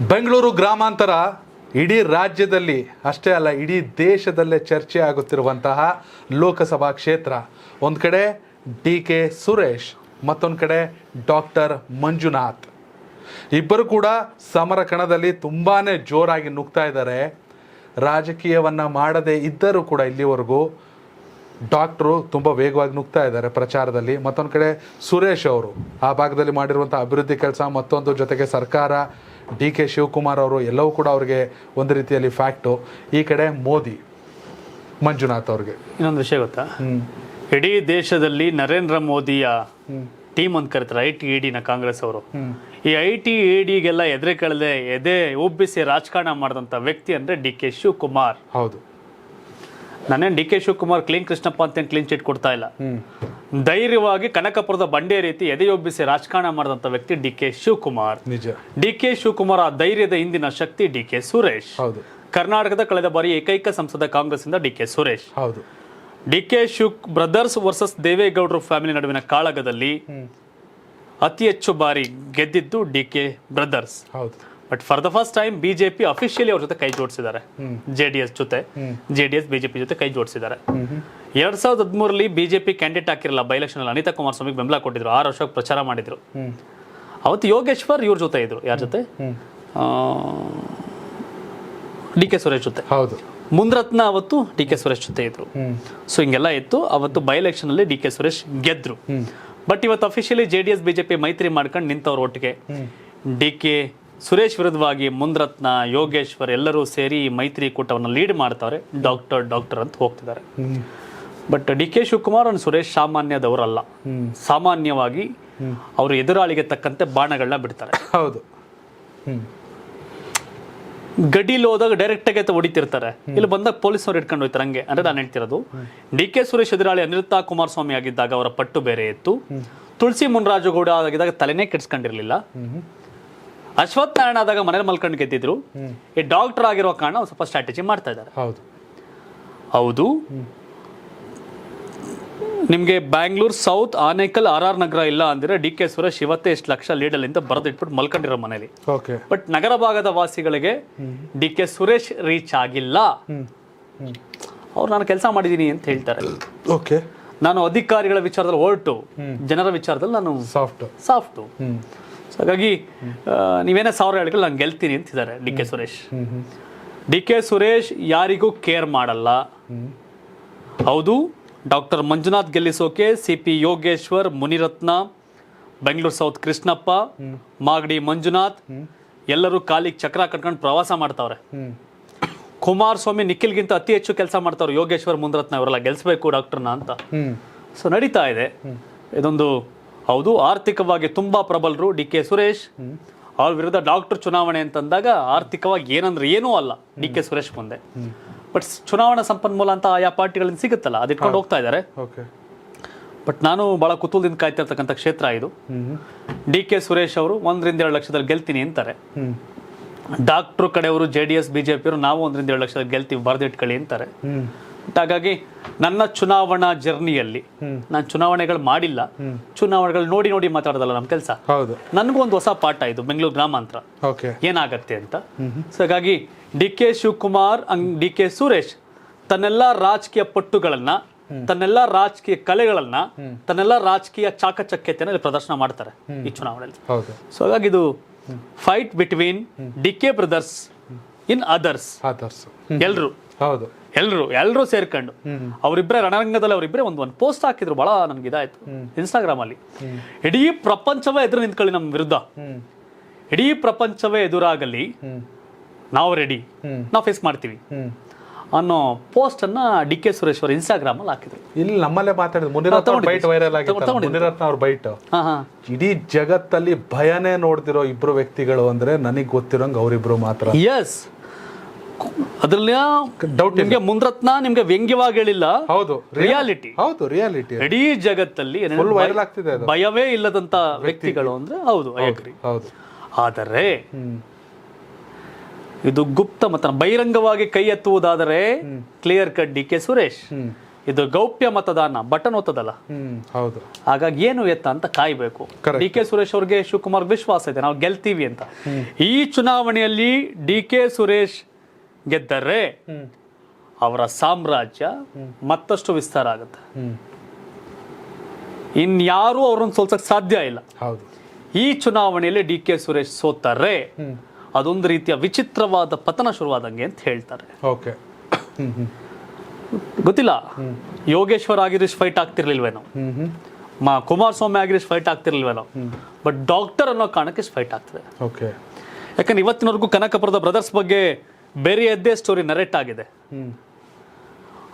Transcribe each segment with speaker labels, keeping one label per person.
Speaker 1: ಬೆಂಗಳೂರು ಗ್ರಾಮಾಂತರ ಇಡೀ ರಾಜ್ಯದಲ್ಲಿ ಅಷ್ಟೇ ಅಲ್ಲ ಇಡೀ ದೇಶದಲ್ಲೇ ಚರ್ಚೆ ಆಗುತ್ತಿರುವಂತಹ ಲೋಕಸಭಾ ಕ್ಷೇತ್ರ. ಒಂದು ಕಡೆ DK ಸುರೇಶ್, ಮತ್ತೊಂದು ಕಡೆ ಡಾಕ್ಟರ್ ಮಂಜುನಾಥ್. ಇಬ್ಬರು ಕೂಡ ಸಮರ ಕಣದಲ್ಲಿ ತುಂಬಾ ಜೋರಾಗಿ ನುಗ್ತಾ ಇದ್ದಾರೆ. ರಾಜಕೀಯವನ್ನು ಮಾಡದೇ ಇದ್ದರೂ ಕೂಡ ಇಲ್ಲಿವರೆಗೂ ಡಾಕ್ಟ್ರು ತುಂಬ ವೇಗವಾಗಿ ನುಗ್ತಾ ಇದ್ದಾರೆ ಪ್ರಚಾರದಲ್ಲಿ. ಮತ್ತೊಂದು ಕಡೆ ಸುರೇಶ್ ಅವರು ಆ ಭಾಗದಲ್ಲಿ ಮಾಡಿರುವಂಥ ಅಭಿವೃದ್ಧಿ ಕೆಲಸ, ಮತ್ತೊಂದು ಜೊತೆಗೆ ಸರ್ಕಾರ, DK ಶಿವಕುಮಾರ್ ಅವರು ಎಲ್ಲವೂ ಕೂಡ ಅವ್ರಿಗೆ ಒಂದು ರೀತಿಯಲ್ಲಿ ಫ್ಯಾಕ್ಟು. ಈ ಕಡೆ ಮೋದಿ, ಮಂಜುನಾಥ್ ಅವ್ರಿಗೆ.
Speaker 2: ಇನ್ನೊಂದು ವಿಷಯ ಗೊತ್ತಾ, ಇಡೀ ದೇಶದಲ್ಲಿ ನರೇಂದ್ರ ಮೋದಿಯ ಟೀಮ್ ಅಂತ ಕರೀತಾರೆ ITEDನ ಕಾಂಗ್ರೆಸ್ ಅವರು. ಈ ITEDಗೆಲ್ಲ ಎದುರು ಕಳೆದೆ ಎದೆ ಉಬ್ಬಿಸಿ ರಾಜಕಾರಣ ಮಾಡಿದಂಥ ವ್ಯಕ್ತಿ ಅಂದರೆ DK ಶಿವಕುಮಾರ್.
Speaker 1: ಹೌದು,
Speaker 2: ನಾನೇನು DK ಶಿವಕುಮಾರ್ ಕ್ಲೀನ್ ಕೃಷ್ಣಪ್ಪ ಅಂತ ಕ್ಲೀನ್ ಚಿಟ್ ಕೊಡ್ತಾ ಇಲ್ಲ. ಧೈರ್ಯವಾಗಿ ಕನಕಪುರದ ಬಂಡೆ ರೀತಿ ಎದೆಯೊಬ್ಬಿಸಿ ರಾಜಕಾರಣ ಮಾಡಿದಂಥ ವ್ಯಕ್ತಿ DK ಶಿವಕುಮಾರ್.
Speaker 1: ನಿಜ.
Speaker 2: DK ಶಿವಕುಮಾರ್ ಆ ಧೈರ್ಯದ ಹಿಂದಿನ ಶಕ್ತಿ DK ಸುರೇಶ್.
Speaker 1: ಹೌದು.
Speaker 2: ಕರ್ನಾಟಕದ ಕಳೆದ ಬಾರಿ ಏಕೈಕ ಸಂಸದ ಕಾಂಗ್ರೆಸ್ ಇಂದ DK ಸುರೇಶ್.
Speaker 1: ಹೌದು.
Speaker 2: DK ಬ್ರದರ್ಸ್ ವರ್ಸಸ್ ದೇವೇಗೌಡರು ಫ್ಯಾಮಿಲಿ ನಡುವಿನ ಕಾಳಗದಲ್ಲಿ ಅತಿ ಹೆಚ್ಚು ಬಾರಿ ಗೆದ್ದಿದ್ದು DK ಬ್ರದರ್ಸ್.
Speaker 1: ಹೌದು.
Speaker 2: But for the first time BJP officially ಅವ್ರ ಜೊತೆ ಕೈ ಜೋಡಿಸಿದ್ದಾರೆ. JDS ಜೊತೆ, JDS BJP ಜೊತೆ ಕೈ ಜೋಡಿಸಿದ್ದಾರೆ. 2013 BJP ಕ್ಯಾಂಡಿಡೇಟ್ ಹಾಕಿರಲ್ಲ ಬೈ ಎಲೆಕ್ಷನ್ ಅಲ್ಲಿ. ಅನಿತಾ ಕುಮಾರಸ್ವಾಮಿಗೆ ಬೆಂಬಲ ಕೊಟ್ಟಿದ್ರು, 6 ವರ್ಷಕ್ಕೆ ಪ್ರಚಾರ ಮಾಡಿದ್ರು. ಅವತ್ತು ಯೋಗೇಶ್ವರ್ ಇವ್ರ ಜೊತೆ ಇದ್ರು. ಯಾರ ಜೊತೆ? DK ಸುರೇಶ್ ಜೊತೆ.
Speaker 1: ಹೌದು.
Speaker 2: ಮುನ್ರತ್ನ ಅವತ್ತು DK ಸುರೇಶ್ ಜೊತೆ ಇದ್ರು. ಸೊ ಹಿಂಗೆಲ್ಲ ಇತ್ತು. ಅವತ್ತು ಬೈ ಎಲೆಕ್ಷನ್ ಅಲ್ಲಿ DK ಸುರೇಶ್ ಗೆದ್ರು. ಬಟ್ ಇವತ್ತು ಅಫಿಷಿಯಲಿ JDS BJP ಮೈತ್ರಿ ಮಾಡ್ಕೊಂಡು ನಿಂತವ್ರ ಒಟ್ಟಿಗೆ DK ಸುರೇಶ್ ವಿರುದ್ಧವಾಗಿ ಮುನ್ರತ್ನ, ಯೋಗೇಶ್ವರ್ ಎಲ್ಲರೂ ಸೇರಿ ಮೈತ್ರಿ ಕೂಟವನ್ನು ಲೀಡ್ ಮಾಡ್ತಾವ್ರೆ. ಡಾಕ್ಟರ್ ಅಂತ ಹೋಗ್ತಿದ್ದಾರೆ. But DK Shivakumar and Suresh ಸಾಮಾನ್ಯದವರಲ್ಲ. ಸಾಮಾನ್ಯವಾಗಿ ಅವರು ಎದುರಾಳಿಗೆ ತಕ್ಕಂತೆ ಬಾಣಗಳನ್ನ ಬಿಡ್ತಾರೆ.
Speaker 1: ಹೌದು.
Speaker 2: ಗಡಿಲಿ ಹೋದಾಗ ಡೈರೆಕ್ಟ್ ಆಗಿ ಹೊಡಿತಿರ್ತಾರೆ. ಇಲ್ಲಿ ಬಂದಾಗ ಪೊಲೀಸರು ಇಟ್ಕೊಂಡು ಹೋಗ್ತಾರೆ. ಹಂಗೆ ಅಂದ್ರೆ ನಾನು ಹೇಳ್ತಿರೋದು, DK ಸುರೇಶ್ ಎದುರಾಳಿ ಅನಿತಾ ಕುಮಾರಸ್ವಾಮಿ ಆಗಿದ್ದಾಗ ಅವರ ಪಟ್ಟು ಬೇರೆ ಇತ್ತು. ತುಳಸಿ ಮುನ್ರಾಜುಗೌಡ ಆಗಿದ್ದಾಗ ತಲೆನೇ ಕೆಡ್ಸ್ಕೊಂಡಿರ್ಲಿಲ್ಲ. ಅಶ್ವಥ್ ನಾರಾಯಣ ಆದಾಗ ಮನೇಲಿ ಮಲ್ಕೊಂಡು ಗೆದ್ದಿದ್ರು. ಈ ಡಾಕ್ಟರ್ ಆಗಿರೋ ಕಾರಣ ಸ್ವಲ್ಪ ಸ್ಟ್ರಾಟಜಿ ಮಾಡ್ತಾ ಇದ್ದಾರೆ. ಹೌದು. ನಿಮ್ಗೆ ಬ್ಯಾಂಗ್ಳೂರ್ ಸೌತ್, ಆನೇಕಲ್, RR ನಗರ ಇಲ್ಲ ಅಂದ್ರೆ DK ಸುರೇಶ್ ಇವತ್ತೇ ಎಷ್ಟು ಲಕ್ಷ ಲೀಡಲ್ಲಿಂದ ಬರೆದಿಟ್ಬಿಟ್ಟು ಮಲ್ಕೊಂಡಿರೋ ಮನೇಲಿ. ಬಟ್ ನಗರ ಭಾಗದ ವಾಸಿಗಳಿಗೆ DK ಸುರೇಶ್ ರೀಚ್ ಆಗಿಲ್ಲ. ಅವ್ರು ನಾನು ಕೆಲಸ ಮಾಡಿದೀನಿ ಅಂತ ಹೇಳ್ತಾರೆ. ನಾನು ಅಧಿಕಾರಿಗಳ ವಿಚಾರದಲ್ಲಿ ಹೊರಟು, ಜನರ ವಿಚಾರದಲ್ಲಿ ನಾನು ಸಾಫ್ಟು. ಹಾಗಾಗಿ ನೀವೇನೇ 1000 ಹೇಳಿದ್ರೆ ನಾನು ಗೆಲ್ತೀನಿ ಅಂತಿದ್ದಾರೆ DK ಸುರೇಶ್. DK ಸುರೇಶ್ ಯಾರಿಗೂ ಕೇರ್ ಮಾಡಲ್ಲ. ಹೌದು, ಡಾಕ್ಟರ್ ಮಂಜುನಾಥ್ ಗೆಲ್ಲಿಸೋಕೆ CP ಯೋಗೇಶ್ವರ್, ಮುನಿರತ್ನ, ಬೆಂಗಳೂರು ಸೌತ್ ಕೃಷ್ಣಪ್ಪ, ಮಾಗಡಿ ಮಂಜುನಾಥ್ ಎಲ್ಲರೂ ಕಾಲಿಗೆ ಚಕ್ರ ಕಟ್ಕೊಂಡು ಪ್ರವಾಸ ಮಾಡ್ತಾವ್ರೆ. ಕುಮಾರಸ್ವಾಮಿ ನಿಖಿಲ್ಗಿಂತ ಅತಿ ಹೆಚ್ಚು ಕೆಲಸ ಮಾಡ್ತಾವ್ರೆ. ಯೋಗೇಶ್ವರ್, ಮುನಿರತ್ನ ಇವರೆಲ್ಲ ಗೆಲ್ಸ್ಬೇಕು ಡಾಕ್ಟರ್ನ ಅಂತ. ಸೊ ನಡೀತಾ ಇದೆ ಇದೊಂದು. ಹೌದು, ಆರ್ಥಿಕವಾಗಿ ತುಂಬಾ ಪ್ರಬಲರು DK ಸುರೇಶ್. ಅವ್ರ ವಿರುದ್ಧ ಡಾಕ್ಟರ್ ಚುನಾವಣೆ ಅಂತಂದಾಗ ಆರ್ಥಿಕವಾಗಿ ಏನಂದ್ರೆ ಏನೂ ಅಲ್ಲ DK ಸುರೇಶ್ ಮುಂದೆ. ಬಟ್ ಚುನಾವಣಾ ಸಂಪನ್ಮೂಲ ಅಂತ ಆಯಾ ಪಾರ್ಟಿಗಳಿಂದ ಸಿಗುತ್ತಲ್ಲ, ಅದು ಇಟ್ಕೊಂಡು ಹೋಗ್ತಾ ಇದ್ದಾರೆ. ಬಟ್ ನಾನು ಬಹಳ ಕುತೂಹಲದಿಂದ ಕಾಯ್ತಿರ್ತಕ್ಕಂಥ ಕ್ಷೇತ್ರ ಇದು. DK ಸುರೇಶ್ ಅವರು 1-2 ಲಕ್ಷದಲ್ಲಿ ಗೆಲ್ತೀನಿ ಅಂತಾರೆ. ಡಾಕ್ಟ್ರು ಕಡೆಯವರು JDS BJP ಅವರು ನಾವು 1-2 ಲಕ್ಷದಲ್ಲಿ ಗೆಲ್ತೀವಿ ಬರೆದಿಟ್ಕೊಳ್ಳಿ ಅಂತಾರೆ. ಹಾಗಾಗಿ ನನ್ನ ಚುನಾವಣಾ ಜರ್ನಿಯಲ್ಲಿ ನಾನು ಚುನಾವಣೆಗಳು ಮಾಡಿಲ್ಲ, ಚುನಾವಣೆಗಳು ನೋಡಿ ಮಾತಾಡೋದಲ್ಲ ನಮ್ಮ ಕೆಲಸ. ನನಗೂ ಒಂದು ಹೊಸ ಪಾಠ ಇದು ಬೆಂಗಳೂರು ಗ್ರಾಮಾಂತರ ಏನಾಗತ್ತೆ ಅಂತ. ಸೊ ಹಾಗಾಗಿ DK ಶಿವಕುಮಾರ್, DK ಸುರೇಶ್ ತನ್ನೆಲ್ಲ ರಾಜಕೀಯ ಪಟ್ಟುಗಳನ್ನ, ತನ್ನೆಲ್ಲ ರಾಜಕೀಯ ಕಲೆಗಳನ್ನ, ತನ್ನೆಲ್ಲ ರಾಜಕೀಯ ಚಾಕಚಕ್ಯತೆಯನ್ನು ಪ್ರದರ್ಶನ ಮಾಡ್ತಾರೆ ಈ ಚುನಾವಣೆಯಲ್ಲಿ. ಸೊ ಹಾಗಾಗಿ ಇದು fight between DK brothers in others. ಎಲ್ರು ಸೇರ್ಕೊಂಡು ಅವರಿಬ್ಬರೇ ರಣರಂಗದಲ್ಲಿ ಅವರಿಬ್ಬರೇ ಒಂದು ಪೋಸ್ಟ್ ಹಾಕಿದ್ರು. ಬಹಳ ನನ್ಗೆ ಇದಾಯ್ತು ಇನ್ಸ್ಟಾಗ್ರಾಮ್ ಅಲ್ಲಿ. ಇಡೀ ಪ್ರಪಂಚವೇ ಎದುರು ನಿಂತ್ಕೊಳ್ಳಿ ನಮ್ಮ ವಿರುದ್ಧ, ಇಡೀ ಪ್ರಪಂಚವೇ ಎದುರಾಗಲಿ, ನಾವು ರೆಡಿ, ನಾವು ಫೇಸ್ ಮಾಡ್ತೀವಿ ಅನ್ನೋ ಪೋಸ್ಟ್ ಅನ್ನ DK ಸುರೇಶ್ ಅವರು ಇನ್ಸ್ಟಾಗ್ರಾಮ್ ಅಲ್ಲಿ ಹಾಕಿದ್ರು. ಇಲ್ಲಿ
Speaker 1: ನಮ್ಮಲ್ಲೇ ಮಾತಾಡಿದ್ರು. ಮುನಿರತ್ನ ಅವ್ರ ಬೈಟ್ ಇಡೀ ಜಗತ್ತಲ್ಲಿ ಭಯನೇ ನೋಡ್ತಿರೋ ಇಬ್ರು ವ್ಯಕ್ತಿಗಳು ಅಂದ್ರೆ ನನಗೆ ಗೊತ್ತಿರೋಂಗ್ ಅವರಿಬ್ರು ಮಾತ್ರ.
Speaker 2: ಎಸ್, ಅದ್ರಲ್ಲಿ ಡೌಟ್. ನಿಮ್ಗೆ ಮುನ್ರತ್ನ ನಿಮ್ಗೆ ವ್ಯಂಗ್ಯವಾಗಿ ಹೇಳಿಲ್ಲ.
Speaker 1: ಹೌದು,
Speaker 2: ರಿಯಾಲಿಟಿ. ಇಡೀ ಜಗತ್ತಲ್ಲಿ ಭಯವೇ ಇಲ್ಲದಂತ ವ್ಯಕ್ತಿಗಳು ಅಂದ್ರೆ ಹೌದು, ಐ ಅಗ್ರಿ. ಆದರೆ ಇದು ಗುಪ್ತ ಮತ. ಬಹಿರಂಗವಾಗಿ ಕೈ ಎತ್ತುವುದಾದರೆ ಕ್ಲಿಯರ್ ಕಟ್ DK ಸುರೇಶ್. ಇದು ಗೌಪ್ಯ ಮತದಾನ, ಬಟನ್ ಒತ್ತದಲ್ಲ.
Speaker 1: ಹೌದು.
Speaker 2: ಹಾಗಾಗಿ ಏನು ಎತ್ತ ಅಂತ ಕಾಯ್ಬೇಕು.
Speaker 1: Correct.
Speaker 2: ಡಿ ಕೆ ಸುರೇಶ್ ಅವ್ರಿಗೆ ಶಿವಕುಮಾರ್ ವಿಶ್ವಾಸ ಇದೆ, ನಾವು ಗೆಲ್ತೀವಿ ಅಂತ. ಈ ಚುನಾವಣೆಯಲ್ಲಿ ಡಿ ಕೆ ಸುರೇಶ್ ಗೆದ್ದರೆ ಅವರ ಸಾಮ್ರಾಜ್ಯ ಮತ್ತಷ್ಟು ವಿಸ್ತಾರ ಆಗುತ್ತೆ. ಇನ್ಯಾರೂ ಅವ್ರನ್ನ ಸೋಲ್ಸಕ್ ಸಾಧ್ಯ ಇಲ್ಲ.
Speaker 1: ಹೌದು.
Speaker 2: ಈ ಚುನಾವಣೆಯಲ್ಲಿ ಡಿ ಕೆ ಸುರೇಶ್ ಸೋತರೆ ಅದೊಂದು ರೀತಿಯ ವಿಚಿತ್ರವಾದ ಪತನ ಶುರುವಾದಂಗೆ ಅಂತ ಹೇಳ್ತಾರೆ.
Speaker 1: ಓಕೆ.
Speaker 2: ಗೊತ್ತಿಲ್ಲ, ಯೋಗೇಶ್ವರ್ ಆಗಿರೀಶ್ ಫೈಟ್ ಆಗ್ತಿರ್ಲಿಲ್ವೇನೋ, ಕುಮಾರಸ್ವಾಮಿ ಆಗಿರೀಶ್ ಫೈಟ್ ಆಗ್ತಿರ್ಲಿಲ್ವೇನೋ, ಬಟ್ ಡಾಕ್ಟರ್ ಅನ್ನೋ ಕಾರಣಕ್ಕೆ ಫೈಟ್ ಆಗ್ತದೆ.
Speaker 1: ಓಕೆ.
Speaker 2: ಯಾಕಂದ್ರೆ ಇವತ್ತಿನವರೆಗೂ ಕನಕಪುರದ ಬ್ರದರ್ಸ್ ಬಗ್ಗೆ ಬೇರೆಯದ್ದೇ ಸ್ಟೋರಿ ನರೇಟ್ ಆಗಿದೆ.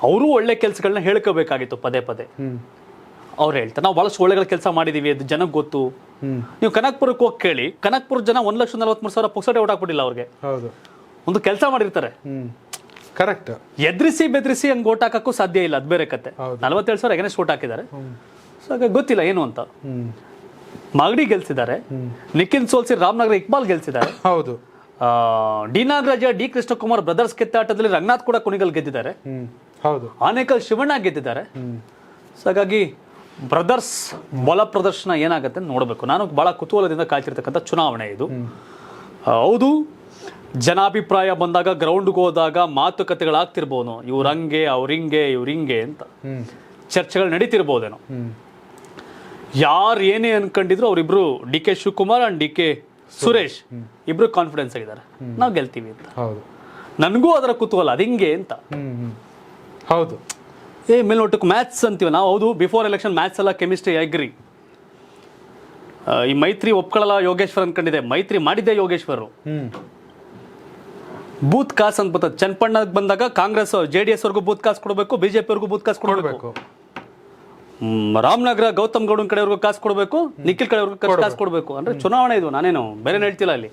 Speaker 2: ಅವರು ಒಳ್ಳೆ ಕೆಲಸಗಳನ್ನ ಹೇಳ್ಕೋಬೇಕಾಗಿತ್ತು ಪದೇ ಪದೇ. ಅವ್ರು ಹೇಳ್ತಾರೆ ನಾವು ಬಹಳಷ್ಟು ಒಳ್ಳೆಗಳ ಕೆಲಸ ಮಾಡಿದೀವಿ, ಅದು ಜನಕ್ಕೆ ಗೊತ್ತು. ನೀವು ಕನಕಪುರಕ್ಕೆ ಹೋಗಿ ಕೇಳಿ, ಕನಕಪುರ ಜನ 1,43,000 ಪುಕ್ಸಟೆ ಓಟ್ ಹಾಕ್ಬಿಟ್ಟಿಲ್ಲ ಅವ್ರಿಗೆ.
Speaker 1: ಹೌದು.
Speaker 2: ಒಂದು ಕೆಲಸ ಮಾಡಿರ್ತಾರೆ.
Speaker 1: ಕರೆಕ್ಟ್.
Speaker 2: ಎದ್ರಿಸಿ ಬೆದ್ರಿಸಿ ಹಂಗೆ ಓಟ್ ಹಾಕಕ್ಕೂ ಸಾಧ್ಯ ಇಲ್ಲ, ಅದು ಬೇರೆ ಕತೆ. 47,000 ಎಗನೆಸ್ಟ್ ಓಟ್ ಹಾಕಿದ್ದಾರೆ. ಸೊ ಹಾಗಾಗಿ ಗೊತ್ತಿಲ್ಲ ಏನು ಅಂತ. ಮಾಗಡಿ ಗೆಲ್ಸಿದ್ದಾರೆ, ನಿಖಿಲ್ ಸೋಲ್ಸಿ ರಾಮನಗರ ಇಕ್ಬಾಲ್ ಗೆಲ್ಸಿದ್ದಾರೆ.
Speaker 1: ಹೌದು.
Speaker 2: D Nagaraja, D Krishnakumar brothers ಕಿತ್ತಾಟದಲ್ಲಿ ರಂಗನಾಥ್ ಕೂಡ ಕುಣಿಗಲ್ ಗೆದ್ದಿದ್ದಾರೆ.
Speaker 1: ಹೌದು.
Speaker 2: ಆನೇಕಲ್ ಶಿವಣ್ಣ ಗೆದ್ದಿದ್ದಾರೆ. ಸೊ ಹಾಗಾಗಿ ಬ್ರದರ್ಸ್ ಬಲ ಪ್ರದರ್ಶನ ಏನಾಗುತ್ತೆ ನೋಡಬೇಕು. ನಾನು ಬಹಳ ಕುತೂಹಲದಿಂದ ಕಾಯ್ತಿರ್ತಕ್ಕಂಥ ಚುನಾವಣೆ ಇದು. ಹೌದು, ಜನಾಭಿಪ್ರಾಯ ಬಂದಾಗ ಗ್ರೌಂಡ್ಗೆ ಹೋದಾಗ ಮಾತುಕತೆಗಳಾಗ್ತಿರ್ಬೋದು, ಇವ್ರಂಗೆ ಅವ್ರಿಂಗೆ ಅಂತ ಚರ್ಚೆಗಳು ನಡೀತಿರ್ಬೋದೇನೋ. ಯಾರು ಏನೇ ಅನ್ಕೊಂಡಿದ್ರು ಅವರಿಬ್ರು D K Shivakumar and D K Suresh ಇಬ್ರು ಕಾನ್ಫಿಡೆನ್ಸ್ ಆಗಿದ್ದಾರೆ, ನಾವು ಗೆಲ್ತೀವಿ ಅಂತ. ನನಗೂ ಅದರ ಕುತೂಹಲ, ಅದು ಹಿಂಗೆ ಅಂತ.
Speaker 1: ಹೌದು.
Speaker 2: ಮೇಲ್ನೋಟಕ್ಕೆ ಮ್ಯಾಥ್ಸ್ ಅಂತೀವಿ ನಾವು. ಹೌದು, ಬಿಫೋರ್ ಎಲೆಕ್ಷನ್ ಮ್ಯಾಥ್ಸ್ ಎಲ್ಲ ಕೆಮಿಸ್ಟ್ರಿ ಅಗ್ರಿ. ಈ ಮೈತ್ರಿ ಒಪ್ಕೊಳ್ಳಲ್ಲ ಯೋಗೇಶ್ವರ್ ಅನ್ಕೊಂಡಿದೆ, ಮೈತ್ರಿ ಮಾಡಿದ್ದೆ ಯೋಗೇಶ್ವರ್. ಬೂತ್ ಕಾಸ್ ಅಂತ ಬರ್ತದೆ. ಚನ್ನಪಣ್ಣಗ್ ಬಂದಾಗ ಕಾಂಗ್ರೆಸ್ JDS ಅವ್ರಿಗೂ ಬೂತ್ ಕಾಸ್ ಕೊಡಬೇಕು, ಬಿಜೆಪಿ ಅವ್ರಿಗೂ ಬೂತ್ ಕಾಸ್ ಕೊಡಬೇಕು. ರಾಮನಗರ ಗೌತಮ್ ಗೌಡನ್ ಕಡೆಯವ್ರಿಗೂ ಕಾಸು ಕೊಡಬೇಕು, ನಿಖಿಲ್ ಕಡೆಯವ್ರಿಗೂ ಕಾಸು ಕೊಡಬೇಕು. ಅಂದ್ರೆ ಚುನಾವಣೆ ಇದು, ನಾನೇನು ಬೇರೆ ಹೇಳ್ತಿಲ್ಲ. ಅಲ್ಲಿ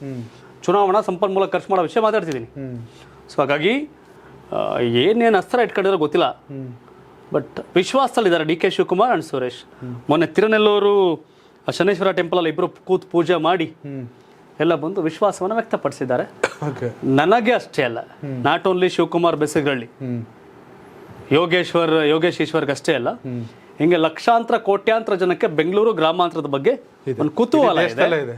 Speaker 2: ಚುನಾವಣಾ ಸಂಪನ್ಮೂಲ ಖರ್ಚು ಮಾಡೋ ವಿಷಯ ಮಾತಾಡ್ತಿದ್ದೀನಿ. ಸೊ ಹಾಗಾಗಿ ಏನೇನು ಅಸ್ತ್ರ ಇಟ್ಕೊಂಡಿರೋ ಗೊತ್ತಿಲ್ಲ, ಬಟ್ ವಿಶ್ವಾಸದಲ್ಲಿದ್ದಾರೆ D K Shivakumar and Suresh. ಮೊನ್ನೆ ತಿರುನೆಲ್ಲೂರು ಶನೇಶ್ವರ ಟೆಂಪಲ್ ಅಲ್ಲಿ ಇಬ್ರು ಕೂತ್ ಪೂಜೆ ಮಾಡಿ ಎಲ್ಲ ಬಂದು ವಿಶ್ವಾಸವನ್ನು ವ್ಯಕ್ತಪಡಿಸಿದ್ದಾರೆ. ನನಗೆ ಅಷ್ಟೇ ಅಲ್ಲ, ನಾಟ್ ಓನ್ಲಿ ಶಿವಕುಮಾರ್ ಬೆಸಗಳ್ಳಿ, ಯೋಗೇಶ್ ಈಶ್ವರ್ಗೆ ಅಷ್ಟೇ ಅಲ್ಲ, ಹಿಂಗೆ ಲಕ್ಷಾಂತರ ಕೋಟ್ಯಾಂತರ ಜನಕ್ಕೆ ಬೆಂಗಳೂರು ಗ್ರಾಮಾಂತರದ ಬಗ್ಗೆ ಒಂದು ಕುತೂಹಲ ಇದೆ.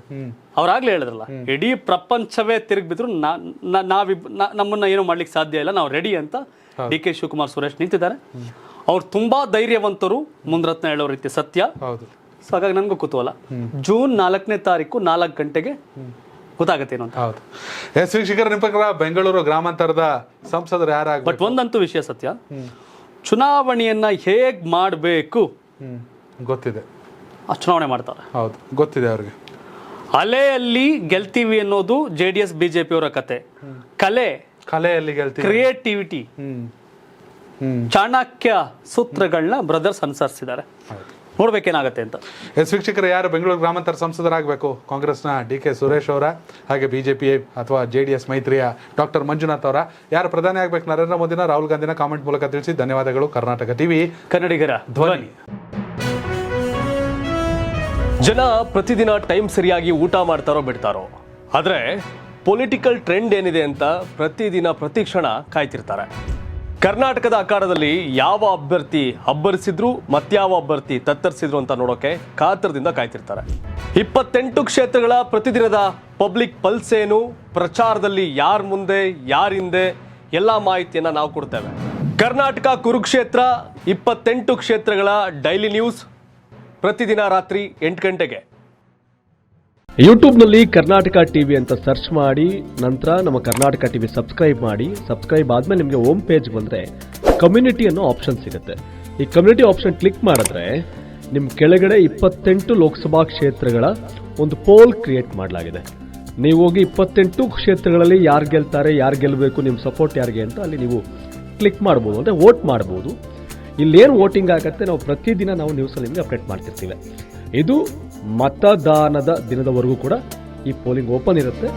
Speaker 2: ಅವ್ರಾಗ್ಲೇ ಹೇಳಿದ್ರಲ್ಲ, ಇಡೀ ಪ್ರಪಂಚವೇ ತಿರುಗಿಬಿದ್ರು ನಮ್ಮನ್ನ ಏನು ಮಾಡ್ಲಿಕ್ಕೆ ಸಾಧ್ಯ ಇಲ್ಲ, ನಾವು ರೆಡಿ ಅಂತ ಡಿ ಕೆ ಶಿವಕುಮಾರ್ ಸುರೇಶ್ ನಿಂತಿದ್ದಾರೆ. ಅವ್ರು ತುಂಬಾ ಧೈರ್ಯವಂತರು, ಮುಂದ್ರತ್ನ ಹೇಳೋ ರೀತಿ ಸತ್ಯ. ಸೊ ಹಾಗಾಗಿ ನನಗೂ ಕುತೂಹಲ. ಜೂನ್ 4ನೇ ತಾರೀಕು 4 ಗಂಟೆಗೆ ಗೊತ್ತಾಗತ್ತೇನು ಅಂತ.
Speaker 1: ಹೌದು. ಎಸ್ ವೀಕ್ಷಕರ, ನಿಮ್ಮ ಪ್ರಕಾರ ಬೆಂಗಳೂರು ಗ್ರಾಮಾಂತರದ ಸಂಸದರು ಯಾರಾಗ?
Speaker 2: ಬಟ್ ಒಂದಂತೂ ವಿಷಯ ಸತ್ಯ, ಚುನಾವಣೆಯನ್ನ ಹೇಗ್ ಮಾಡಬೇಕು
Speaker 1: ಗೊತ್ತಿದೆ,
Speaker 2: ಆ ಚುನಾವಣೆ ಮಾಡ್ತಾರೆ.
Speaker 1: ಹೌದು, ಗೊತ್ತಿದೆ ಅವ್ರಿಗೆ.
Speaker 2: ಅಲೆಯಲ್ಲಿ ಗೆಲ್ತೀವಿ ಅನ್ನೋದು JDS BJP ಅವರ ಕತೆ. ಕಲೆಯಲ್ಲಿ ಗೆಲ್ತೀವಿ, ಕ್ರಿಯೇಟಿವಿಟಿ, ಚಾಣಕ್ಯ ಸೂತ್ರಗಳನ್ನ ಬ್ರದರ್ಸ್ ಅನುಸರಿಸಿದ್ದಾರೆ. ನೋಡ್ಬೇಕೇನಾಗತ್ತೆ ಅಂತ.
Speaker 1: ಎಸ್ ವೀಕ್ಷಕರು, ಯಾರು ಬೆಂಗಳೂರು ಗ್ರಾಮಾಂತರ ಸಂಸದರಾಗಬೇಕು? ಕಾಂಗ್ರೆಸ್ನ ಡಿ ಕೆ ಸುರೇಶ್ ಅವರ, ಹಾಗೆ BJP ಅಥವಾ JDS ಮೈತ್ರಿಯ ಡಾಕ್ಟರ್ ಮಂಜುನಾಥ್ ಅವರ? ಯಾರು ಪ್ರಧಾನಿ ಆಗಬೇಕು? ನರೇಂದ್ರ ಮೋದಿನ, ರಾಹುಲ್ ಗಾಂಧಿನ? ಕಾಮೆಂಟ್ ಮೂಲಕ ತಿಳಿಸಿ. ಧನ್ಯವಾದಗಳು. ಕರ್ನಾಟಕ ಟಿವಿ,
Speaker 2: ಕನ್ನಡಿಗರ ಧ್ವನಿ.
Speaker 3: ಜನ ಪ್ರತಿದಿನ ಟೈಮ್ ಸರಿಯಾಗಿ ಊಟ ಮಾಡ್ತಾರೋ ಬಿಡ್ತಾರೋ, ಆದರೆ ಪೊಲಿಟಿಕಲ್ ಟ್ರೆಂಡ್ ಏನಿದೆ ಅಂತ ಪ್ರತಿದಿನ ಪ್ರತಿಕ್ಷಣ ಕಾಯ್ತಿರ್ತಾರೆ. ಕರ್ನಾಟಕದ ಅಖಾಡದಲ್ಲಿ ಯಾವ ಅಭ್ಯರ್ಥಿ ಅಬ್ಬರಿಸಿದ್ರು ಮತ್ಯಾವ ಅಭ್ಯರ್ಥಿ ತತ್ತರಿಸಿದ್ರು ಅಂತ ನೋಡೋಕೆ ಕಾತರದಿಂದ ಕಾಯ್ತಿರ್ತಾರೆ. 28 ಕ್ಷೇತ್ರಗಳ ಪ್ರತಿದಿನದ ಪಬ್ಲಿಕ್ ಪಲ್ಸ್ ಏನು, ಪ್ರಚಾರದಲ್ಲಿ ಯಾರ ಮುಂದೆ ಯಾರ ಹಿಂದೆ, ಎಲ್ಲ ಮಾಹಿತಿಯನ್ನ ನಾವು ಕೊಡ್ತೇವೆ. ಕರ್ನಾಟಕ ಕುರುಕ್ಷೇತ್ರ 28 ಕ್ಷೇತ್ರಗಳ ಡೈಲಿ ನ್ಯೂಸ್ ಪ್ರತಿದಿನ ರಾತ್ರಿ 8 ಗಂಟೆಗೆ
Speaker 4: ಯೂಟ್ಯೂಬ್ನಲ್ಲಿ ಕರ್ನಾಟಕ ಟಿವಿ ಅಂತ ಸರ್ಚ್ ಮಾಡಿ, ನಂತರ ನಮ್ಮ ಕರ್ನಾಟಕ ಟಿವಿ ಸಬ್ಸ್ಕ್ರೈಬ್ ಮಾಡಿ. ಸಬ್ಸ್ಕ್ರೈಬ್ ಆದ್ಮೇಲೆ ನಿಮಗೆ ಹೋಮ್ ಪೇಜ್ ಬಂದರೆ ಕಮ್ಯುನಿಟಿ ಅನ್ನೋ ಆಪ್ಷನ್ ಸಿಗುತ್ತೆ. ಈ ಕಮ್ಯುನಿಟಿ ಆಪ್ಷನ್ ಕ್ಲಿಕ್ ಮಾಡಿದ್ರೆ ನಿಮ್ಮ ಕೆಳಗಡೆ 28 ಲೋಕಸಭಾ ಕ್ಷೇತ್ರಗಳ ಒಂದು ಪೋಲ್ ಕ್ರಿಯೇಟ್ ಮಾಡಲಾಗಿದೆ. ನೀವು ಹೋಗಿ 28 ಕ್ಷೇತ್ರಗಳಲ್ಲಿ ಯಾರು ಗೆಲ್ತಾರೆ, ಯಾರು ಗೆಲ್ಲಬೇಕು, ನಿಮ್ಮ ಸಪೋರ್ಟ್ ಯಾರಿಗೆ ಅಂತ ಅಲ್ಲಿ ನೀವು ಕ್ಲಿಕ್ ಮಾಡ್ಬೋದು, ಅಂದರೆ ವೋಟ್ ಮಾಡ್ಬೋದು. ಇಲ್ಲೇನು ವೋಟಿಂಗ್ ಆಗುತ್ತೆ ನಾವು ಪ್ರತಿದಿನ ನಾವು ನ್ಯೂಸಲ್ಲಿ ನಿಮಗೆ ಅಪ್ಡೇಟ್ ಮಾಡ್ತಿರ್ತೀವಿ. ಇದು ಮತದಾನದ ದಿನದವರೆಗೂ ಕೂಡ ಈ ಪೋಲಿಂಗ್ ಓಪನ್ ಇರುತ್ತೆ.